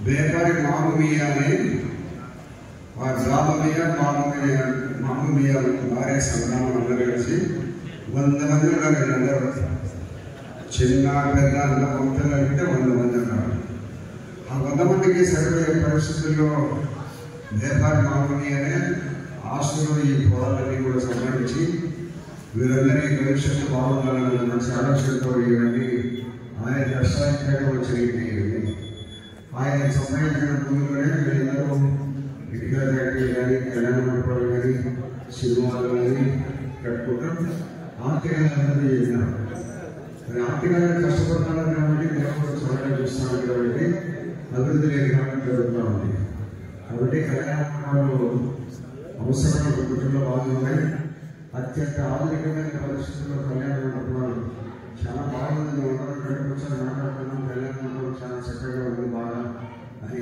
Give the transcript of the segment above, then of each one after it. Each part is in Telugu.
బేకారి మామూమియ అని వారి గ్రామమయ్య మామూమియ భార్య సంగ్రామం అందరూ కలిసి 100 మంది ఉన్నారు. వీళ్ళందరూ చిన్న పెద్ద అంత మొత్తం అంటే 100 మంది ఉన్నారు. ఆ 100 మందికి సరిపోయే పరిస్థితుల్లో బేకారి మామూమియ అనే ఆస్తులు ఈ పొలాలన్నీ కూడా సంబంధించి వీరందరినీ భవిష్యత్తు బాగుండాలని మంచి ఆలోచనతో ఇవన్నీ ఆయన దర్శనానికి వచ్చినవి. ఆయన సంబంధించిన భూమిలోనే వీళ్ళందరూ ఇటుక ఫ్యాక్టరీ కానీ కళ్యాణ మండపాలు కానీ సినిమాలు కానీ కట్టుకుంటాం. ఆర్థికంగా అందరూ చేసినారు. మరి ఆర్థికంగా కష్టపడుతున్నారు కాబట్టి దేవుడు సహాయం చేస్తున్నాడు కాబట్టి అభివృద్ధి లేని కాబట్టి జరుగుతూ ఉంది. కాబట్టి కళ్యాణ మండపాలు అవసరమైన కుటుంబంలో బాగున్నాయి. అత్యంత ఆధునికమైన పరిస్థితుల్లో కళ్యాణ మండపాలు చాలా బాగుంది. కూర్చొని మాట్లాడుతున్నాం. కళ్యాణ మండపం చాలా చక్కగా ఉంది బాగా అని.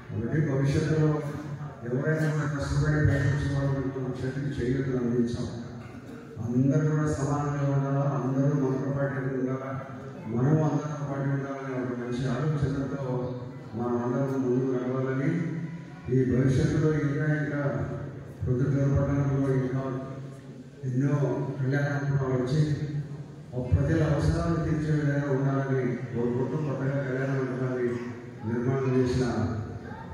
కాబట్టి భవిష్యత్తులో ఎవరైనా కూడా కష్టపడి ప్రయత్నించిన వాళ్ళు చేతికి చేయొద్దు అందించాం. అందరూ కూడా సమానంగా ఉండాలా, అందరూ మనతో పాటు ఉండాలా, మనం అందరితో పాటు ఉండాలని ఒక మంచి ఆలోచనతో మనం అందరం ముందుకు నడవాలని, ఈ భవిష్యత్తులో ఇంకా ప్రొద్దుటూరు పట్టణంలో ఇంకా ఎన్నో కళ్యాణ మండపాలు వచ్చి ప్రజల అవసరాలు తీర్చే విధంగా ఉండాలని కోరుకుంటూ కొత్తగా కళ్యాణ మండపాన్ని నిర్మాణం చేసిన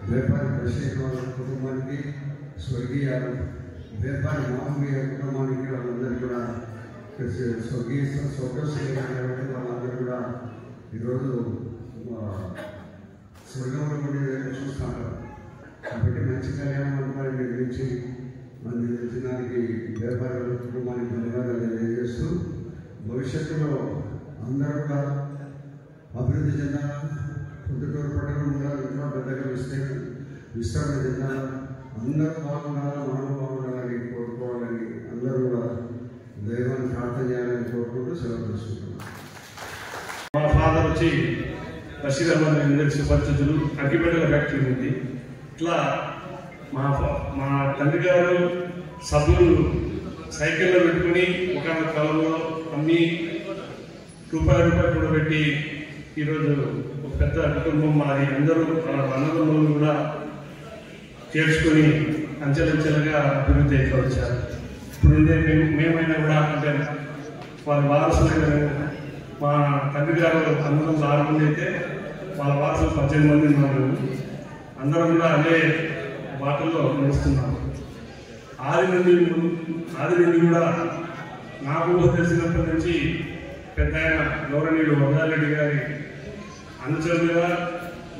వేపారి ప్రశేఖర్ కుటుంబానికి, స్వర్గీయ వేపారి మామూలు కుటుంబానికి వాళ్ళందరూ కూడా స్వర్గస్థులు కాబట్టి వాళ్ళందరూ కూడా ఈరోజు స్వర్గంలో కూడా చూస్తున్నారు. కాబట్టి మంచి కళ్యాణ మండపాన్ని నిర్మించి దానికి వేపారి కుటుంబానికి ధన్యవాదాలు తెలియజేస్తూ భవిష్యత్తులో అందరూ కూడా అభివృద్ధి చెందాలా, పొద్దుటూరు పట్టణం కూడా ఇంకా పెద్దగా విస్తరణ చెందాలా, అందరూ బాగుండాలా, మనం బాగుండాలని కోరుకోవాలని అందరూ కూడా దైవాన్ని ప్రార్థన చేయాలని కోరుకుంటూ సెలవు తీసుకుంటున్నాం. మా ఫాదర్ వచ్చి బషీర్ అహ్మద్ ఇండస్ట్రీ సుపరిచితులు, అగ్గిపెట్టెల ఫ్యాక్టరీ ఉంది. ఇట్లా మా తండ్రి గారు సభ్యులు సైకిల్లో పెట్టుకుని ఒక కాలంలో అన్ని రూపాయలు కూడా పెట్టి ఈరోజు ఒక పెద్ద కుటుంబం మాది. అందరూ అన్నదమ్ములు కూడా చేర్చుకొని అంచెలంచెలుగా అభివృద్ధి అయితే వచ్చారు. ఇప్పుడు మేమైనా కూడా అంటే వారి వారసులైన మా తండ్రి గారు అన్నదమ్ములు 6 మంది అయితే వాళ్ళ వారసులు 18 మంది ఉన్నారు. అందరం కూడా అదే బాటల్లో నడుస్తున్నాము. ఆది నుండి కూడా నాకు తెలిసినప్పటి నుంచి పెద్ద ఆయన గౌరవనీయుడు వరదారెడ్డి గారి అనుచరులుగా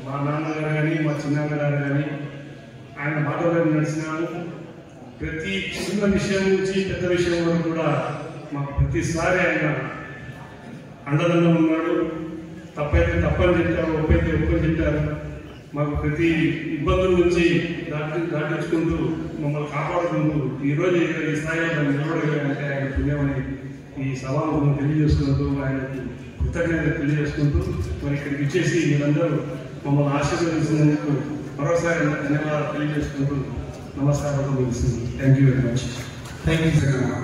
మా నాన్నగారు కానీ మా చిన్నాన్నగారు కానీ ఆయన బాటలో నడిచినాము. ప్రతి చిన్న విషయం నుంచి పెద్ద విషయం వరకు కూడా మాకు ప్రతిసారి ఆయన అండదండం ఉన్నాడు. తప్పైతే తప్పని చెప్పారు, ఒప్పైతే ఒప్పని చెప్పారు. మాకు ప్రతి ఇబ్బందుల నుంచి దాటించుకుంటూ మమ్మల్ని కాపాడుకుంటూ ఈరోజు ఈ స్థాయిలో నిలబడగలంటే ఆయన పుణ్యమని ఈ సవాలు తెలియజేసుకుంటూ ఆయనకు కృతజ్ఞత తెలియజేసుకుంటూ మరి ఇక్కడికి ఇచ్చేసి మీరందరూ మమ్మల్ని ఆశీర్వదించినందుకు మరోసారి ధన్యవాదాలు తెలియజేసుకుంటూ నమస్కారాలు ముగిస్తుంది. Thank you very much. Thank you.